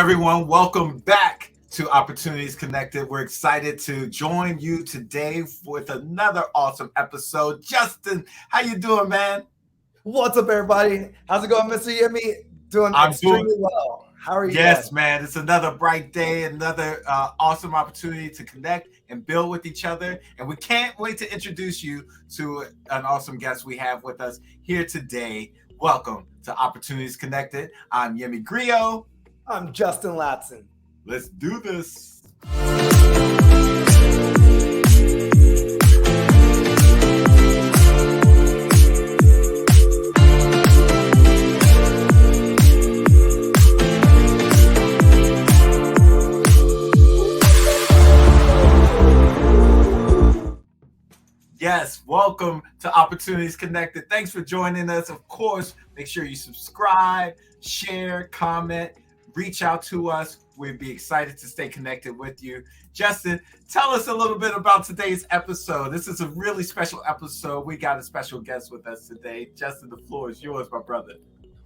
everyone? Welcome back to Opportunities Connected. We're excited to join you today with another awesome episode. Justin, how you doing, man? What's up, everybody? How's it going, Mr. Yemi? Doing extremely well. How are you? Yes, man. It's another bright day, another awesome opportunity to connect and build with each other. And we can't wait to introduce you to an awesome guest we have with us here today. Welcome to Opportunities Connected. I'm Yemi Griot. I'm Justin Ladson. Let's do this. Yes, welcome to Opportunities Connected. Thanks for joining us. Of course, make sure you subscribe, share, comment, reach out to us. We'd be excited to stay connected with you. Justin, tell us a little bit about today's episode. This is a really special episode. We got a special guest with us today. Justin, the floor is yours, my brother.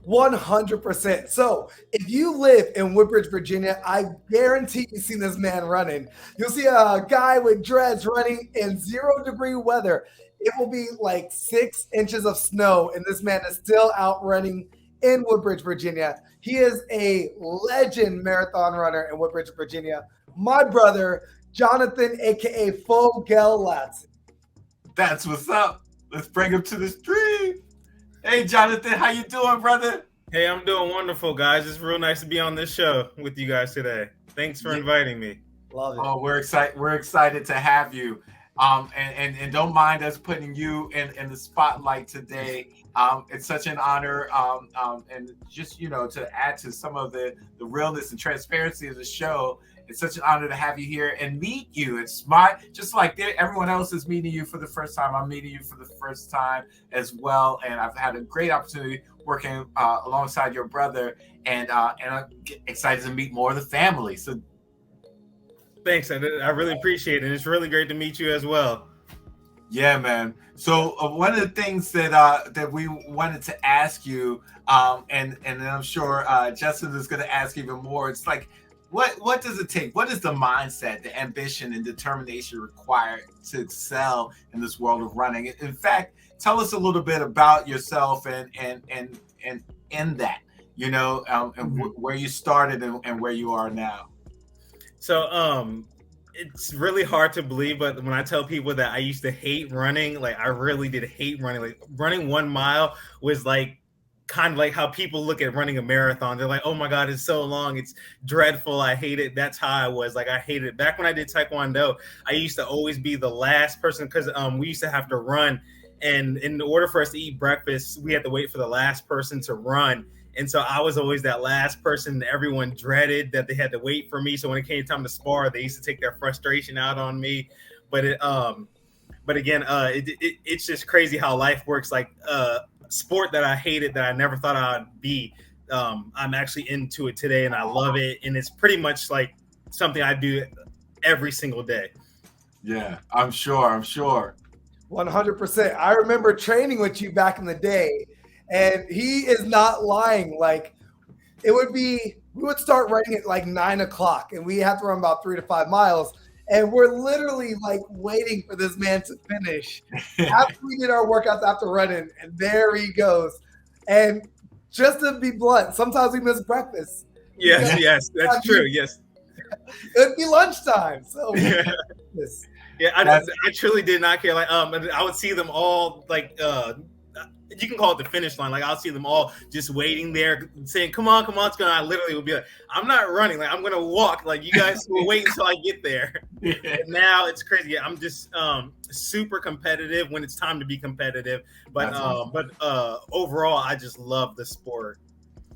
100%. So if you live in Woodbridge, Virginia, I guarantee you've seen this man running. You'll see a guy with dreads running in 0-degree weather. It will be like 6 inches of snow, and this man is still out running in Woodbridge, Virginia. He is a legend marathon runner in Woodbridge, Virginia. My brother, Jonathan, a.k.a. Fogel Ladson. That's what's up. Let's bring him to the stream. Hey, Jonathan, how you doing, brother? Hey, I'm doing wonderful, guys. It's real nice to be on this show with you guys today. Thanks for inviting me. Love it. Oh, we're excited to have you. And don't mind us putting you in the spotlight today. It's such an honor. And just, to add to some of the realness and transparency of the show, it's such an honor to have you here and meet you. It's just like everyone else is meeting you for the first time. I'm meeting you for the first time as well. And I've had a great opportunity working alongside your brother. And I'm excited to meet more of the family. So thanks. I really appreciate it. And it's really great to meet you as well. Yeah, man. So one of the things that we wanted to ask you, and I'm sure Justin is going to ask even more. It's like, what does it take? What is the mindset, the ambition, and determination required to excel in this world of running? In fact, tell us a little bit about yourself and in that, where you started and where you are now. So, it's really hard to believe, but when I tell people that I used to hate running, like I really did hate running. Like running 1 mile was like kind of like how people look at running a marathon. They're like, oh my God, it's so long. It's dreadful. I hate it. That's how I was. Like I hated it. Back when I did Taekwondo, I used to always be the last person because we used to have to run. And in order for us to eat breakfast, we had to wait for the last person to run. And so I was always that last person everyone dreaded that they had to wait for me. So when it came time to spar, they used to take their frustration out on me. But it's just crazy how life works. Like sport that I hated, that I never thought I'd be. I'm actually into it today and I love it. And it's pretty much like something I do every single day. Yeah, I'm sure. 100%. I remember training with you back in the day. And he is not lying. Like we would start running at like 9 o'clock and we have to run about 3 to 5 miles. And we're literally like waiting for this man to finish after we did our workouts after running. And there he goes. And just to be blunt, sometimes we miss breakfast. Yes, that's true. Yes. It'd be lunchtime. So I truly did not care. Like I would see them all like you can call it the finish line. Like I'll see them all just waiting there saying, come on, it's going. I literally would be like, I'm not running. Like I'm going to walk. Like you guys will wait until I get there. And now it's crazy. I'm just super competitive when it's time to be competitive. But overall, I just love the sport.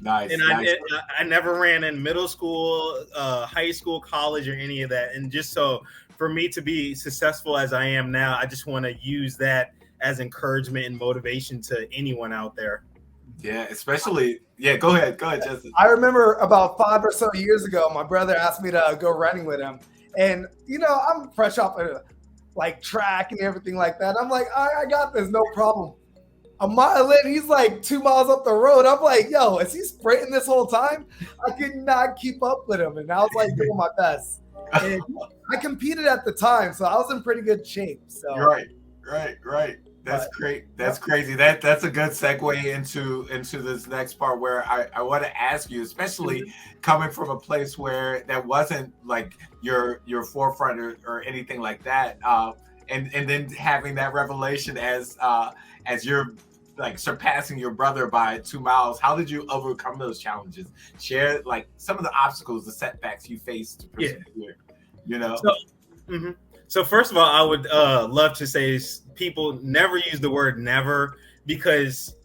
Nice. And I never ran in middle school, high school, college, or any of that. And just so for me to be successful as I am now, I just want to use that as encouragement and motivation to anyone out there. Yeah, especially. Yeah, go ahead, Justin. I remember about 5 or so years ago, my brother asked me to go running with him. And, I'm fresh off of like track and everything like that. I'm like, I got this, no problem. a mile in, he's like 2 miles up the road. I'm like, yo, is he sprinting this whole time? I could not keep up with him. And I was like doing my best. And I competed at the time, so I was in pretty good shape. So Right. That's great. That's crazy. That's a good segue into this next part where I want to ask you, especially coming from a place where that wasn't like your forefront or anything like that, and then having that revelation as you're like surpassing your brother by 2 miles. How did you overcome those challenges? Share like some of the obstacles, the setbacks you faced to persevere. You know. So first of all, I would love to say is people never use the word never, because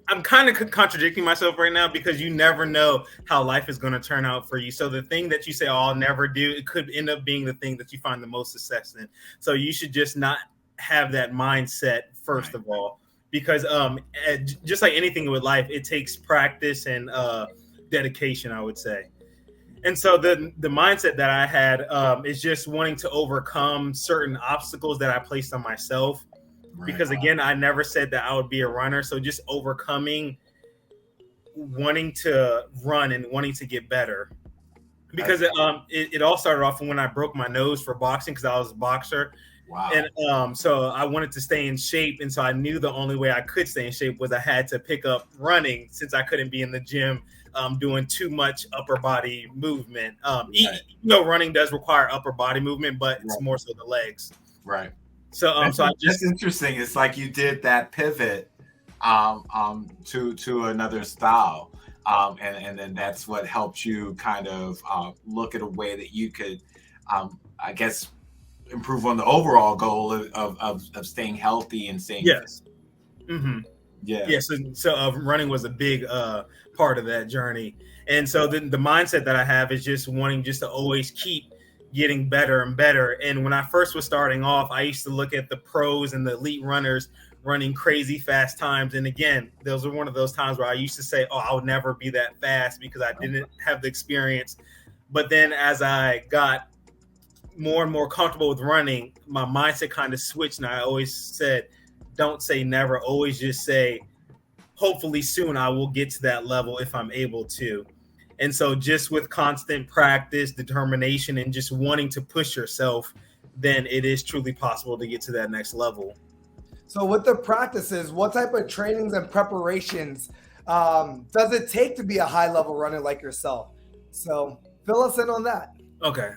I'm kind of contradicting myself right now, because you never know how life is going to turn out for you. So the thing that you say, oh, I'll never do, it could end up being the thing that you find the most success in. So you should just not have that mindset first of all, because just like anything with life, it takes practice and dedication, I would say. And so the mindset that I had is just wanting to overcome certain obstacles that I placed on myself. Right. Because again, I never said that I would be a runner. So just overcoming wanting to run and wanting to get better. Because it all started off when I broke my nose for boxing, because I was a boxer. Wow. And so I wanted to stay in shape. And so I knew the only way I could stay in shape was I had to pick up running, since I couldn't be in the gym doing too much upper body movement. Running does require upper body movement, but it's more so the legs. Right. So that's interesting. It's like you did that pivot to another style. And then that's what helped you kind of look at a way that you could, I guess, improve on the overall goal of staying healthy and staying fit. Mm-hmm. Yeah. So running was a big part of that journey. And so the mindset that I have is just wanting just to always keep getting better and better. And when I first was starting off, I used to look at the pros and the elite runners running crazy fast times. And again, those are one of those times where I used to say, oh, I'll never be that fast because I didn't have the experience. But then as I got more and more comfortable with running, my mindset kind of switched. And I always said, don't say never, always just say, hopefully soon I will get to that level if I'm able to. And so just with constant practice, determination, and just wanting to push yourself, then it is truly possible to get to that next level. So with the practices, what type of trainings and preparations does it take to be a high level runner like yourself? So fill us in on that. Okay.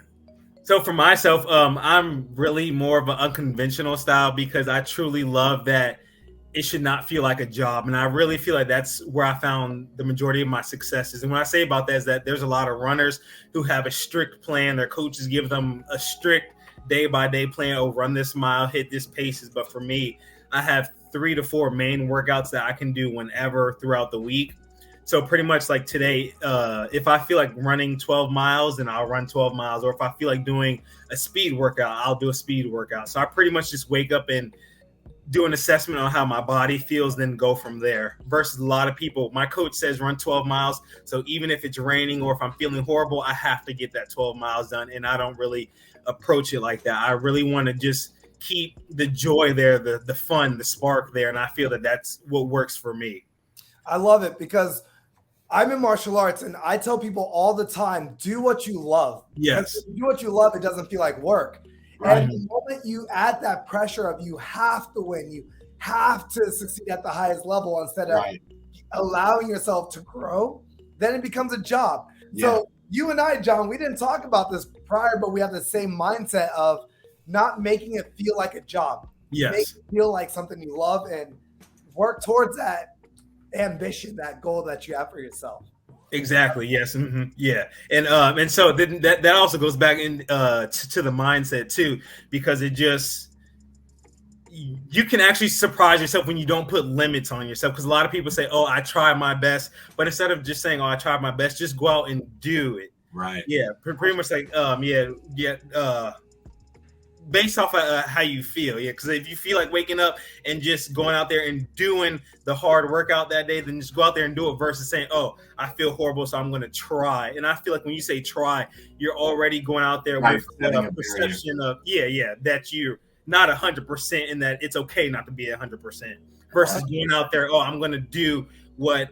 So for myself, I'm really more of an unconventional style, because I truly love that it should not feel like a job. And I really feel like that's where I found the majority of my successes. And what I say about that is that there's a lot of runners who have a strict plan. Their coaches give them a strict day-by-day plan. Oh, run this mile, hit this paces. But for me, I have 3 to 4 main workouts that I can do whenever throughout the week. So pretty much like today, if I feel like running 12 miles, then I'll run 12 miles. Or if I feel like doing a speed workout, I'll do a speed workout. So I pretty much just wake up and do an assessment on how my body feels, then go from there. Versus a lot of people, my coach says run 12 miles. So even if it's raining or if I'm feeling horrible, I have to get that 12 miles done. And I don't really approach it like that. I really want to just keep the joy there, the fun, the spark there. And I feel that that's what works for me. I love it, because I'm in martial arts and I tell people all the time, do what you love. Yes. If you do what you love, it doesn't feel like work. Right. And the moment you add that pressure of you have to win, you have to succeed at the highest level instead of allowing yourself to grow, then it becomes a job. Yeah. So you and I, John, we didn't talk about this prior, but we have the same mindset of not making it feel like a job. Yes. Make it feel like something you love and work towards that ambition, that goal that you have for yourself. Exactly. Yes. Mm-hmm. Yeah. And so then that also goes back in to the mindset too, because it just, you can actually surprise yourself when you don't put limits on yourself. Because a lot of people say, oh, I tried my best. But instead of just saying, oh, I tried my best, just go out and do it. Right. Yeah. Pretty much like, based off of how you feel. Yeah. Because if you feel like waking up and just going out there and doing the hard workout that day, then just go out there and do it versus saying, oh, I feel horrible, so I'm going to try. And I feel like when you say try, you're already going out there with the perception of, that you're not 100% and that it's okay not to be 100%. versus going out there, I'm going to do what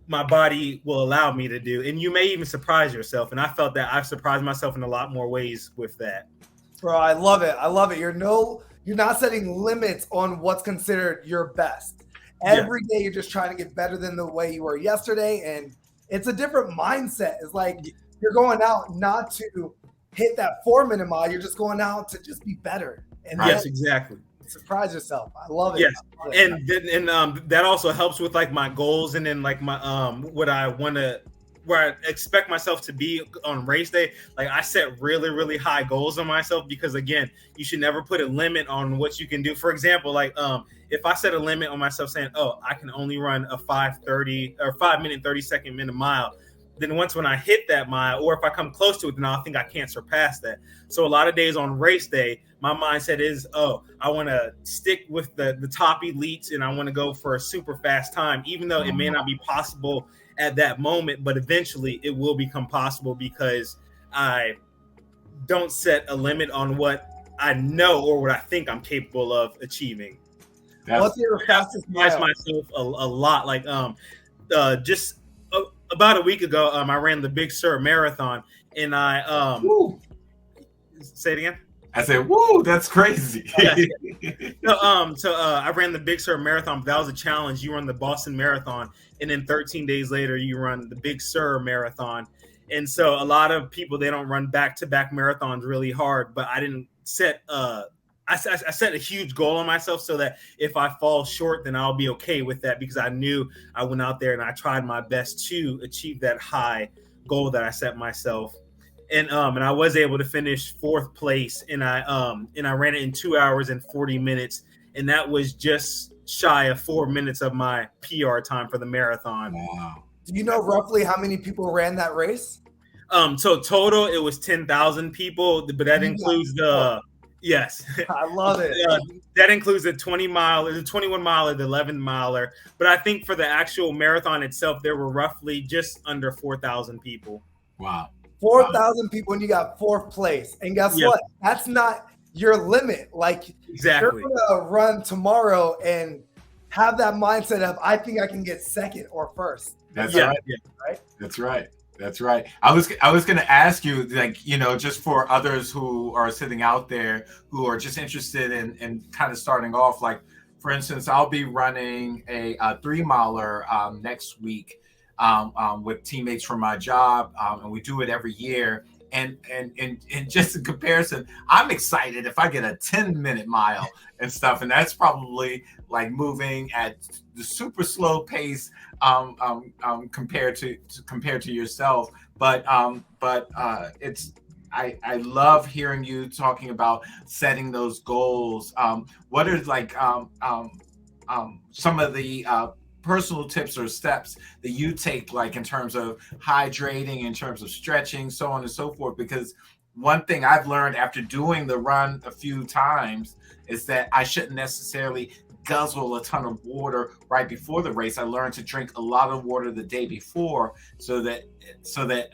my body will allow me to do. And you may even surprise yourself. And I felt that I've surprised myself in a lot more ways with that. Bro, I love it. I love it. You're not setting limits on what's considered your best. Every day you're just trying to get better than the way you were yesterday. And it's a different mindset. It's like you're going out not to hit that 4-minute mile. You're just going out to just be better. And yes, exactly. Surprise yourself. I love it. Yes, and that also helps with like my goals and then like my what I want to, where I expect myself to be on race day. Like I set really, really high goals on myself because again, you should never put a limit on what you can do. For example, like if I set a limit on myself saying, I can only run a 5:30 or 5 minute 30-second minute mile. Then once when I hit that mile, or if I come close to it, then I'll think I can't surpass that. So a lot of days on race day, my mindset is, I want to stick with the top elites and I want to go for a super fast time, even though it may not be possible at that moment, but eventually it will become possible because I don't set a limit on what I know or what I think I'm capable of achieving. What's your fastest mile? Myself a lot. Like just about a week ago, I ran the Big Sur Marathon, and I say it again. I said, "Woo, that's crazy." So I ran the Big Sur Marathon. But that was a challenge. You run the Boston Marathon, and then 13 days later, you run the Big Sur Marathon. And so a lot of people, they don't run back-to-back marathons really hard. But I didn't set I set a huge goal on myself so that if I fall short, then I'll be okay with that because I knew I went out there and I tried my best to achieve that high goal that I set myself. And I was able to finish 4th place, and I ran it in 2 hours and 40 minutes, and that was just shy of 4 minutes of my PR time for the marathon. Wow. Do you know roughly how many people ran that race? So total it was 10,000 people, but that includes the yes. I love it. That includes the 20 miler, the 21 miler, the 11 miler. But I think for the actual marathon itself, there were roughly just under 4,000 people. Wow. 4,000 people and you got 4th place. And guess what? That's not your limit. Like exactly. You're going to run tomorrow and have that mindset of, I think I can get 2nd or 1st. That's right. Yeah. Right. That's right. That's right. I was going to ask you, like, just for others who are sitting out there who are just interested in kind of starting off, like, for instance, I'll be running a 3-miler next week with teammates from my job, and we do it every year. And just in comparison, I'm excited if I get a 10-minute mile and stuff, and that's probably like moving at the super slow pace compared to yourself. But it's I love hearing you talking about setting those goals. What are like some of the personal tips or steps that you take, like in terms of hydrating, in terms of stretching, so on and so forth? Because one thing I've learned after doing the run a few times is that I shouldn't necessarily guzzle a ton of water right before the race. I learned to drink a lot of water the day before so that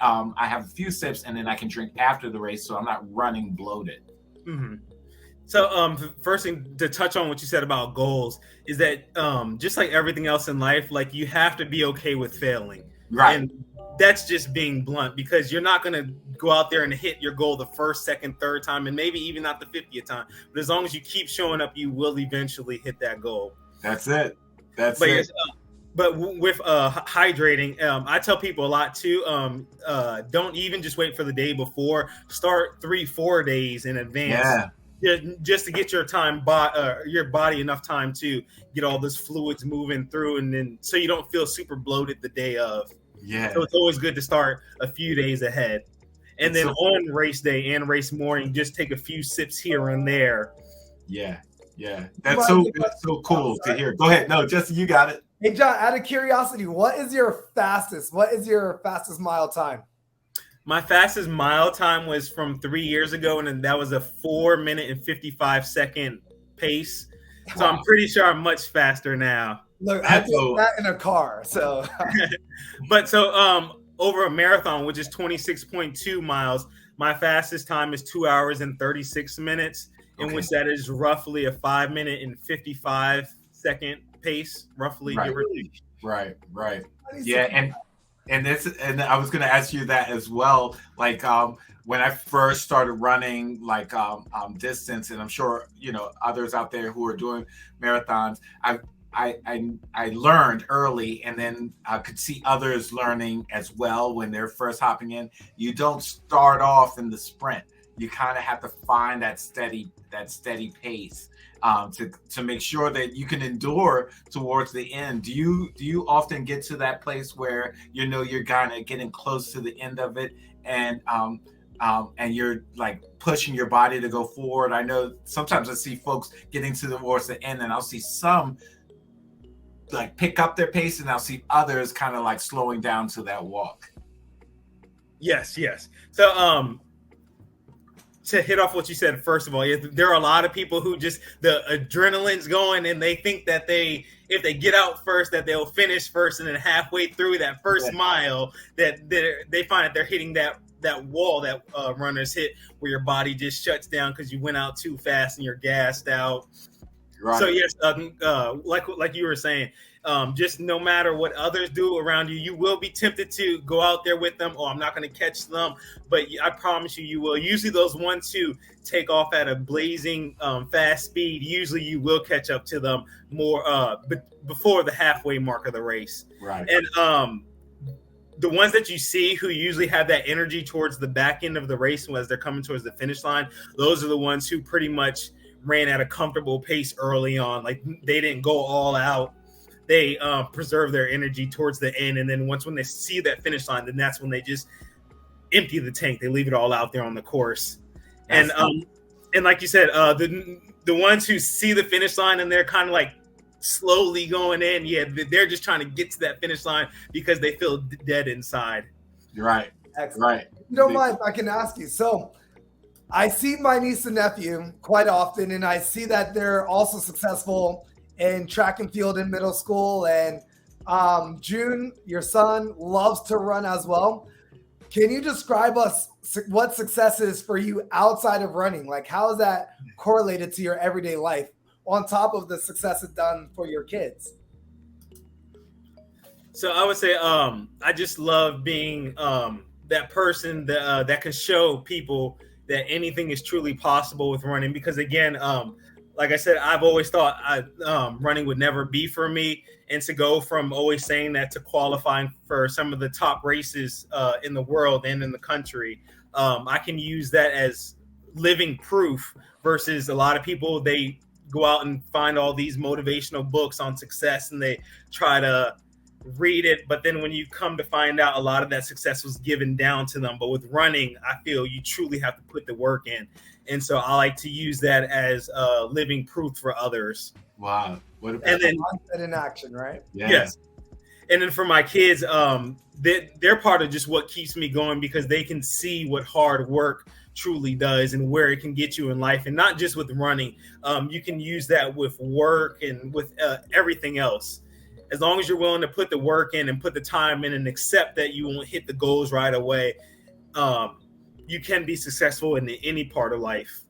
I have a few sips and then I can drink after the race so I'm not running bloated. Mm-hmm. So first thing to touch on what you said about goals is that just like everything else in life, like you have to be okay with failing. Right. And that's just being blunt because you're not going to go out there and hit your goal the 1st, 2nd, 3rd time, and maybe even not the 50th time. But as long as you keep showing up, you will eventually hit that goal. That's it. But with hydrating, I tell people a lot too. Don't even just wait for the day before. Start 3-4 days in advance. Yeah. Just to get your body enough time to get all those fluids moving through, and then so you don't feel super bloated the day of. Yeah. So it's always good to start a few days ahead. And then on race day and race morning, just take a few sips here and there. Yeah. Yeah. That's so cool to hear. Go ahead. No, Justin, you got it. Hey, John, out of curiosity, what is your fastest mile time? My fastest mile time was from 3 years ago, and that was a 4 minute and 55 second pace. So I'm pretty sure I'm much faster now. Look, I did that in a car. So, but over a marathon, which is 26.2 miles, my fastest time is 2 hours and 36 minutes, in which that is roughly a 5 minute and 55 second pace, roughly. Right. Give or take. Right. Yeah, and I was going to ask you that as well. Like when I first started running like distance, and I'm sure others out there who are doing marathons, I learned early, and then I could see others learning as well when they're first hopping in. You don't start off in the sprint. You kind of have to find that steady pace to make sure that you can endure towards the end. Do you often get to that place where you're kind of getting close to the end of it, and you're like pushing your body to go forward? I know sometimes I see folks getting towards the end, and I'll see some like pick up their pace, and I'll see others kind of like slowing down to that walk. Yes. So to hit off what you said, first of all, there are a lot of people who just the adrenaline's going, and they think that if they get out first, that they'll finish first, and then halfway through that first mile, that they find that they're hitting that wall that runners hit, where your body just shuts down because you went out too fast and you're gassed out. Right. So yes, like you were saying, just no matter what others do around you, you will be tempted to go out there with them. Oh, I'm not going to catch them, but I promise you will. Usually those ones who take off at a blazing fast speed, usually you will catch up to them more before the halfway mark of the race. Right. And the ones that you see who usually have that energy towards the back end of the race as they're coming towards the finish line, those are the ones who pretty much ran at a comfortable pace early on. Like they didn't go all out. They preserve their energy towards the end, and then when they see that finish line, then that's when they just empty the tank. They leave it all out there on the course. And like you said, the ones who see the finish line and they're kind of like slowly going in, they're just trying to get to that finish line because they feel dead inside. You're right. Excellent. Right. If you don't mind, I can ask you. So I see my niece and nephew quite often, and I see that they're also successful in track and field in middle school. And June, your son, loves to run as well. Can you describe us what success is for you outside of running? Like, how is that correlated to your everyday life on top of the success it's done for your kids? So I would say I just love being that person that can show people that anything is truly possible with running. Because again, like I said, I've always thought running would never be for me. And to go from always saying that to qualifying for some of the top races in the world and in the country, I can use that as living proof versus a lot of people, they go out and find all these motivational books on success and they try to read it. But then when you come to find out, a lot of that success was given down to them. But with running, I feel you truly have to put the work in. And so I like to use that as living proof for others. Wow. What about mindset in action, right? Yeah. Yes. And then for my kids, they're part of just what keeps me going because they can see what hard work truly does and where it can get you in life. And not just with running. You can use that with work and with everything else. As long as you're willing to put the work in and put the time in and accept that you won't hit the goals right away, you can be successful in any part of life.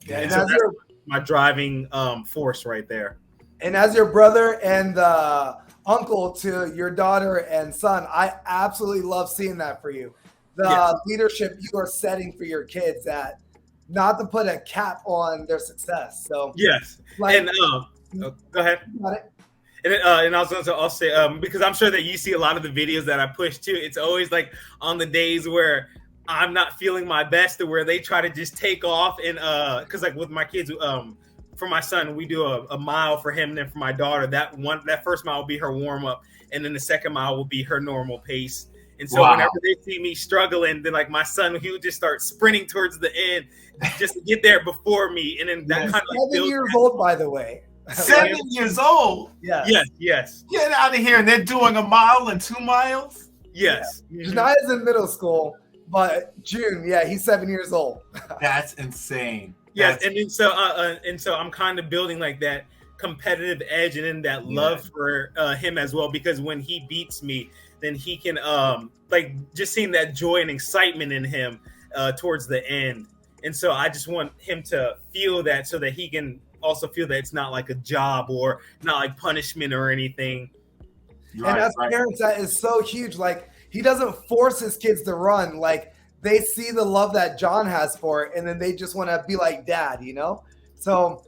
Yeah, and so that's my driving force right there. And as your brother and uncle to your daughter and son, I absolutely love seeing that for you. The leadership you are setting for your kids, that not to put a cap on their success. So yes, and go ahead. Got it. And I was going to also say, because I'm sure that you see a lot of the videos that I push too. It's always like on the days where I'm not feeling my best, or where they try to just take off. And because like with my kids, for my son, we do a mile for him, and then for my daughter, that first mile will be her warm up, and then the second mile will be her normal pace. And so whenever they see me struggling, then like my son, he would just start sprinting towards the end just to get there before me. And then that kind of 7 years old, by the way. 7 years old. Yes. Get out of here! And they're doing a mile and 2 miles. Yes. Jania's in middle school, but June, he's 7 years old. That's insane. Yes, and then so I'm kind of building like that competitive edge and then that love for him as well, because when he beats me, then he can like just seeing that joy and excitement in him towards the end. And so I just want him to feel that so that he can also feel that it's not like a job or not like punishment or anything. And as parents, that is so huge. Like, he doesn't force his kids to run. Like, they see the love that John has for it, and then they just want to be like dad, you know? So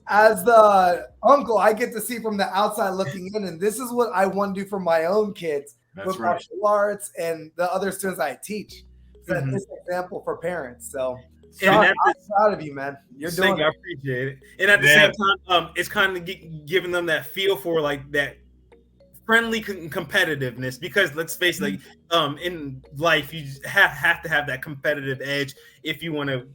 as the uncle, I get to see from the outside looking in, and this is what I want to do for my own kids with martial arts and the other students I teach. Set this example for parents. So John, I'm proud of you, man. You're doing it. I appreciate it. And at the same time, it's kind of giving them that feel for like that friendly competitiveness, because let's face it, like in life you have to have that competitive edge if you want to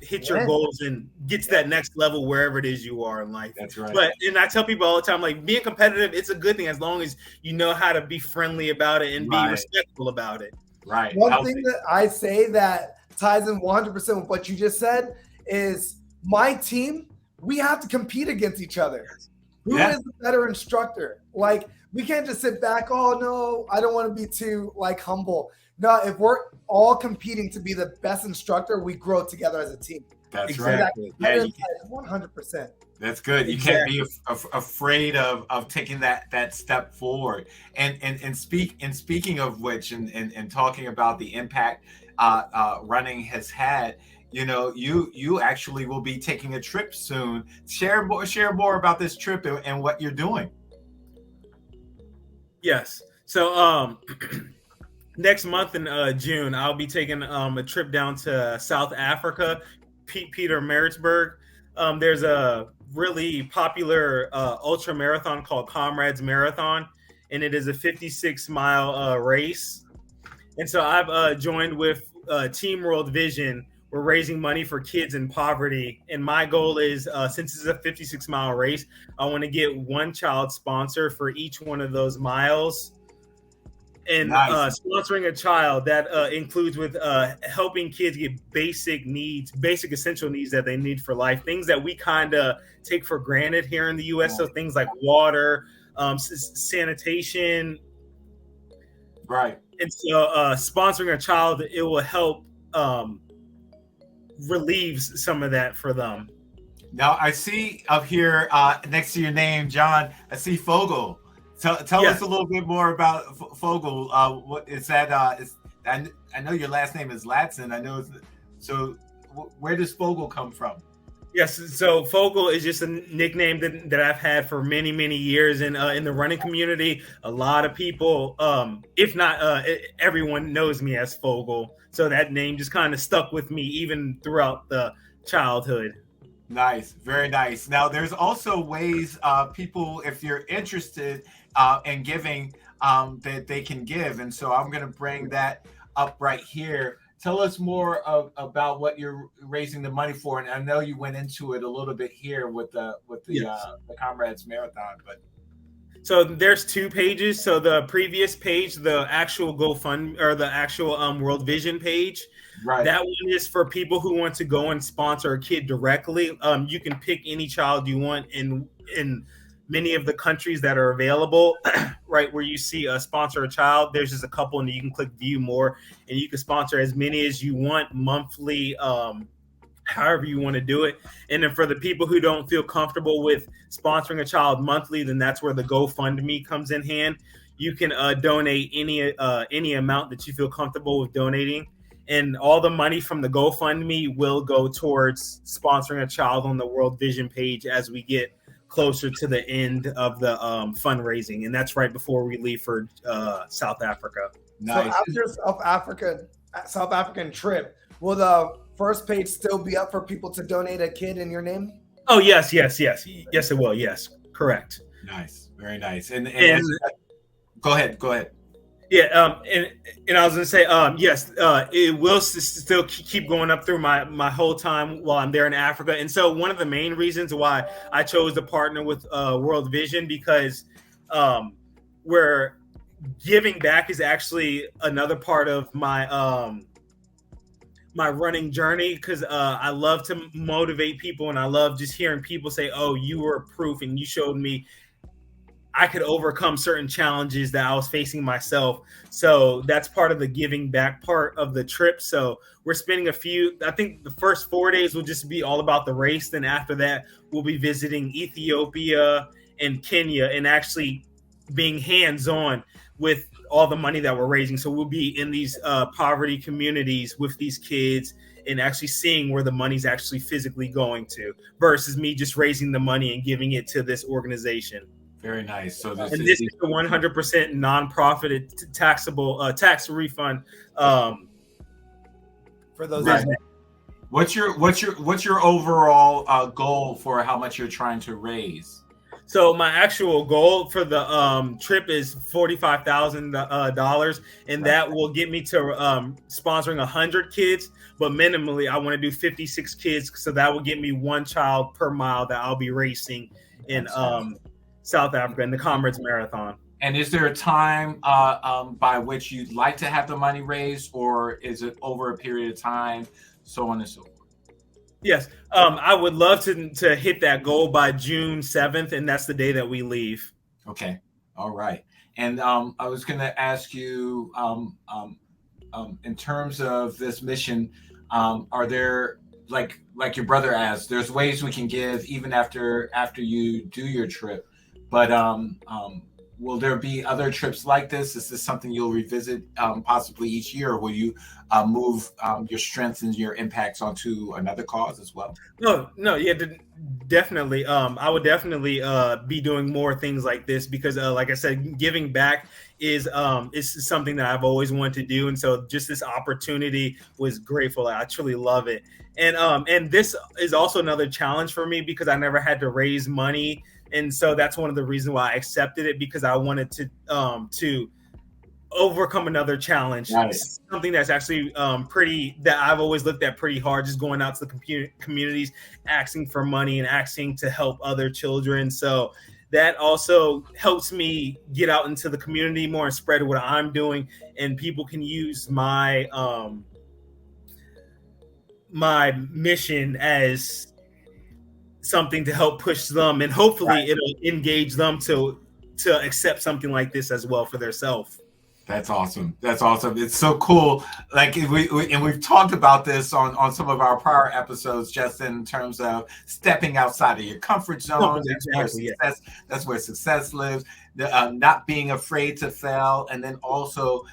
hit your goals and get to that next level wherever it is you are in life. That's right. But and I tell people all the time, like, being competitive, it's a good thing as long as you know how to be friendly about it and be respectful about it. Right. One thing that I say that ties in 100% with what you just said is my team, we have to compete against each other. Who is the better instructor? Like, we can't just sit back, oh, no, I don't want to be too, like, humble. No, if we're all competing to be the best instructor, we grow together as a team. That's right. Yeah, 100%. That's good. You can't be afraid of taking that step forward. And speaking of which, and talking about the impact running has had, you know, you actually will be taking a trip soon. Share more about this trip and what you're doing. Yes. So next month in June, I'll be taking a trip down to South Africa, Pietermaritzburg. There's a really popular ultra marathon called Comrades Marathon, and it is a 56-mile race. And so I've joined with Team World Vision. We're raising money for kids in poverty. And my goal is, since it's a 56-mile race, I want to get one child sponsor for each one of those miles. And sponsoring a child that includes with helping kids get basic essential needs that they need for life, things that we kind of take for granted here in the U.S. So things like water, sanitation. Right. And so sponsoring a child, it will help relieves some of that for them. Now I see up here next to your name, John, I see Fogel. Tell us a little bit more about Fogel. What is that? I know your last name is Ladson. I know. So where does Fogel come from? Yes, so Fogel is just a nickname that I've had for many, many years in the running community. A lot of people, if not everyone, knows me as Fogel. So that name just kind of stuck with me even throughout the childhood. Nice, very nice. Now, there's also ways people, if you're interested in giving, that they can give. And so I'm going to bring that up right here. Tell us more about what you're raising the money for. And I know you went into it a little bit here with the Comrades Marathon, but. So there's two pages. So the previous page, the actual GoFundMe or the actual World Vision page, right? That one is for people who want to go and sponsor a kid directly. You can pick any child you want in many of the countries that are available, right? Where you see sponsor a child, there's just a couple, and you can click view more, and you can sponsor as many as you want monthly, however you want to do it. And then for the people who don't feel comfortable with sponsoring a child monthly, then that's where the GoFundMe comes in hand. You can donate any amount that you feel comfortable with donating. And all the money from the GoFundMe will go towards sponsoring a child on the World Vision page as we get closer to the end of the fundraising. And that's right before we leave for South Africa. Nice. So after South African trip, will the first page still be up for people to donate a kid in your name? Oh, yes, it will. Yes, correct. Nice, very nice. And go ahead. Yeah, and I was gonna say, yes, it will still keep going up through my whole time while I'm there in Africa. And so one of the main reasons why I chose to partner with World Vision, because where giving back is actually another part of my my running journey, because I love to motivate people, and I love just hearing people say, oh, you were proof and you showed me I could overcome certain challenges that I was facing myself. So that's part of the giving back part of the trip. So we're spending I think the first 4 days will just be all about the race. Then after that, we'll be visiting Ethiopia and Kenya and actually being hands-on with all the money that we're raising. So we'll be in these poverty communities with these kids and actually seeing where the money's actually physically going to versus me just raising the money and giving it to this organization. Very nice. So this is a 100% nonprofit taxable tax refund for those. Right. What's your overall goal for how much you're trying to raise? So my actual goal for the trip is $45,000, and that will get me to sponsoring 100 kids. But minimally, I want to do 56 kids, so that will get me one child per mile that I'll be racing in South Africa in the Comrades Marathon. And is there a time by which you'd like to have the money raised, or is it over a period of time, so on and so forth? Yes, I would love to hit that goal by June 7th, and that's the day that we leave. Okay, all right. And I was going to ask you, in terms of this mission, are there, like your brother asked, there's ways we can give even after you do your trip, but will there be other trips like this? Is this something you'll revisit possibly each year, or will you move your strengths and your impacts onto another cause as well? No, yeah, definitely. I would definitely be doing more things like this because, like I said, giving back is something that I've always wanted to do, and so just this opportunity was grateful. I truly love it, and this is also another challenge for me because I never had to raise money. And so that's one of the reasons why I accepted it, because I wanted to overcome another challenge. Nice. Something that's actually that I've always looked at pretty hard, just going out to the communities, asking for money and asking to help other children. So that also helps me get out into the community more and spread what I'm doing, and people can use my my mission as something to help push them, and hopefully it'll engage them to accept something like this as well for themselves. That's awesome. That's awesome. It's so cool. Like we've talked about this on some of our prior episodes, just in terms of stepping outside of your comfort zone. Exactly, that's where success lives. Not being afraid to fail, and then also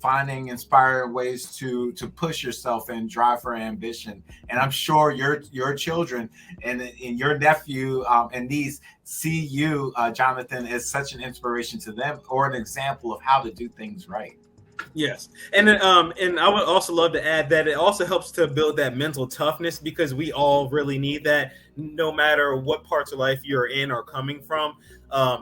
finding inspiring ways to push yourself and drive for ambition. And I'm sure your children and your nephew and niece see you, Jonathan, as such an inspiration to them, or an example of how to do things right. Yes, and I would also love to add that it also helps to build that mental toughness, because we all really need that, no matter what parts of life you're in or coming from.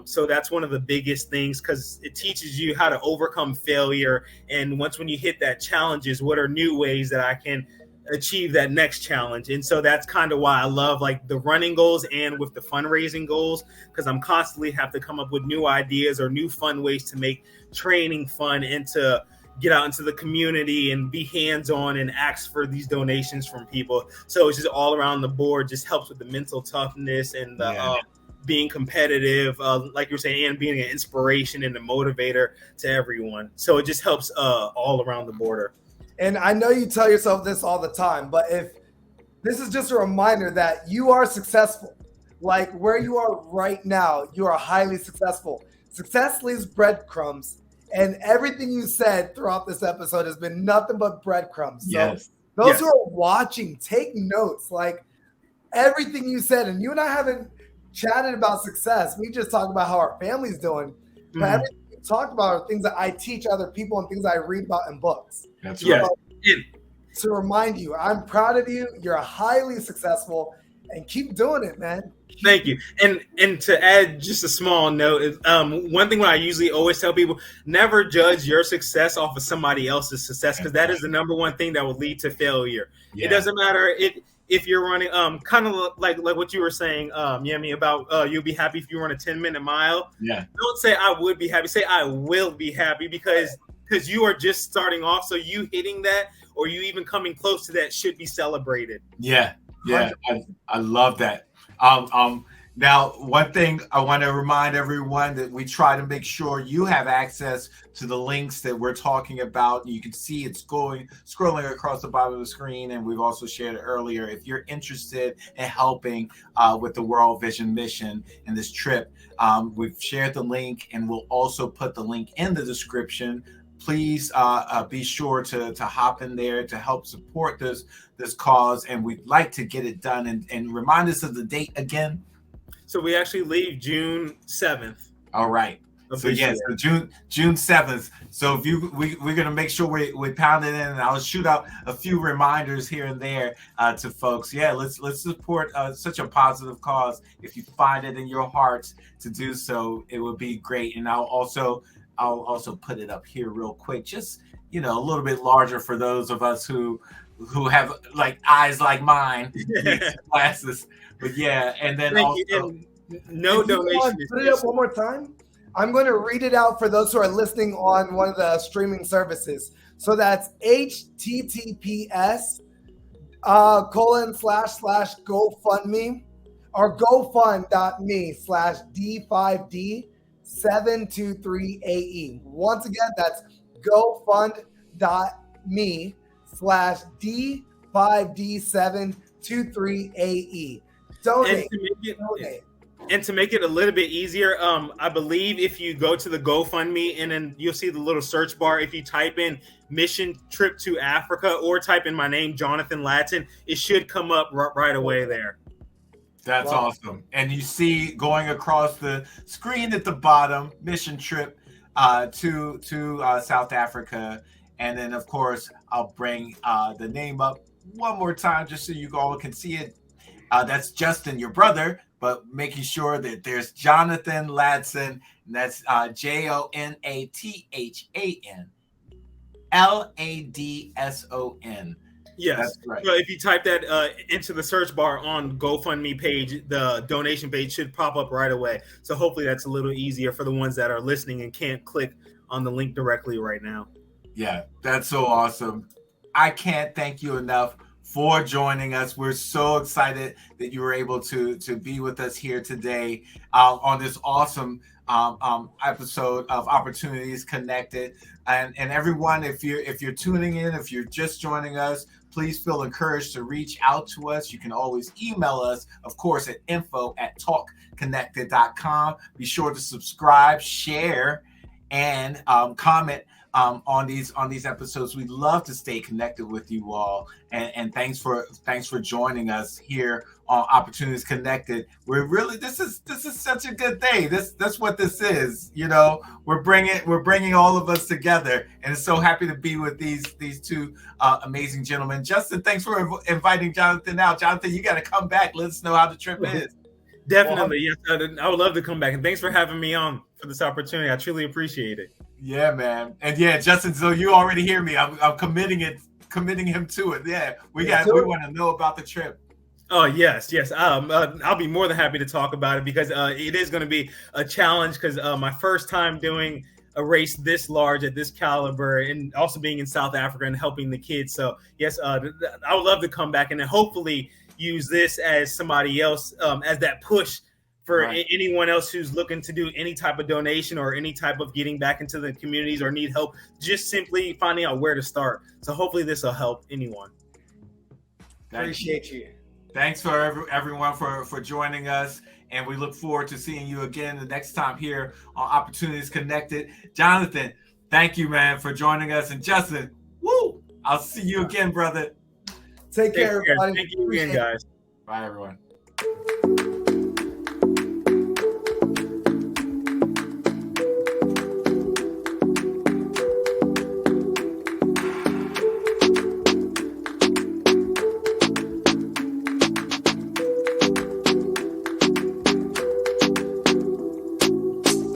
So that's one of the biggest things, because it teaches you how to overcome failure. And when you hit that challenges, what are new ways that I can achieve that next challenge? And so that's kind of why I love like the running goals and with the fundraising goals, because I'm constantly have to come up with new ideas or new fun ways to make training fun and to get out into the community and be hands-on and ask for these donations from people. So it's just all around the board, just helps with the mental toughness and the being competitive, like you're saying, and being an inspiration and a motivator to everyone. So it just helps all around the border. And I know you tell yourself this all the time, but if this is just a reminder that you are successful, like where you are right now, you are highly successful. Success leaves breadcrumbs, and everything you said throughout this episode has been nothing but breadcrumbs. So yes. Those who are watching, take notes. Like everything you said, and you and I haven't chatted about success. We just talked about how our family's doing. But everything we talked about are things that I teach other people and things I read about in books. That's right. To remind you, I'm proud of you. You're highly successful, and keep doing it, man. Thank you. And to add just a small note, one thing I usually always tell people, never judge your success off of somebody else's success, because that is the number one thing that will lead to failure. Yeah. It doesn't matter if you're running, kind of like what you were saying, Yemi, about you'll be happy if you run a 10-minute mile. Yeah. Don't say I would be happy. Say I will be happy, because you are just starting off. So you hitting that, or you even coming close to that, should be celebrated. Yeah. Yeah. I love that. Now, one thing I want to remind everyone that we try to make sure you have access to the links that we're talking about. You can see it's scrolling across the bottom of the screen, and we've also shared it earlier. If you're interested in helping with the World Vision mission and this trip, we've shared the link, and we'll also put the link in the description. Please be sure to hop in there to help support this cause, and we'd like to get it done. And remind us of the date again. So we actually leave June 7th. All right. So yes, June 7th. So if we're gonna make sure we pound it in, and I'll shoot out a few reminders here and there to folks. Yeah, let's support such a positive cause. If you find it in your hearts to do so, it would be great. And I'll also put it up here real quick, just a little bit larger for those of us who have like eyes like mine, glasses. But yeah, and then no donation. Put it up one more time. I'm going to read it out for those who are listening on one of the streaming services. So that's https ://GoFundMe or GoFund.me/D5D723AE. Once again, that's GoFund.me/D5D723AE. Donate. And to make it a little bit easier, I believe if you go to the GoFundMe and then you'll see the little search bar, if you type in mission trip to Africa or type in my name, Jonathan Ladson, it should come up right away there. That's awesome. And you see going across the screen at the bottom, mission trip to South Africa. And then, of course, I'll bring the name up one more time just so you all can see it. That's Justin, your brother, but making sure that there's Jonathan Ladson, and that's JONATHANLADSON. Yes, that's right. So if you type that into the search bar on GoFundMe page, the donation page should pop up right away. So hopefully that's a little easier for the ones that are listening and can't click on the link directly right now. Yeah, that's so awesome. I can't thank you enough for joining us. We're so excited that you were able to be with us here today on this awesome episode of Opportunities Connected. And everyone, if you're tuning in, if you're just joining us, please feel encouraged to reach out to us. You can always email us, of course, at info@talkconnected.com. Be sure to subscribe, share, and comment on these episodes. We'd love to stay connected with you all, and thanks for joining us here on Opportunities Connected. This is such a good day. That's what this is. We're bringing all of us together, and it's so happy to be with these two amazing gentlemen. Justin, thanks for inviting Jonathan out. Jonathan, you got to come back. Let us know how the trip is. Definitely, yes. I would love to come back, and thanks for having me on for this opportunity. I truly appreciate it. Yeah, man. And yeah, Justin, so you already hear me. I'm committing him to it. Yeah, we want to know about the trip. Oh, yes. I'll be more than happy to talk about it because it is going to be a challenge because my first time doing a race this large at this caliber and also being in South Africa and helping the kids. So yes, I would love to come back and then hopefully use this as somebody else as that push for anyone else who's looking to do any type of donation or any type of getting back into the communities or need help, just simply finding out where to start. So hopefully this will help anyone. Appreciate you. Thanks for everyone for joining us. And we look forward to seeing you again the next time here on Opportunities Connected. Jonathan, thank you, man, for joining us. And Justin, woo! I'll see you again, brother. Take care, everybody. Thank you again, guys. Bye, everyone.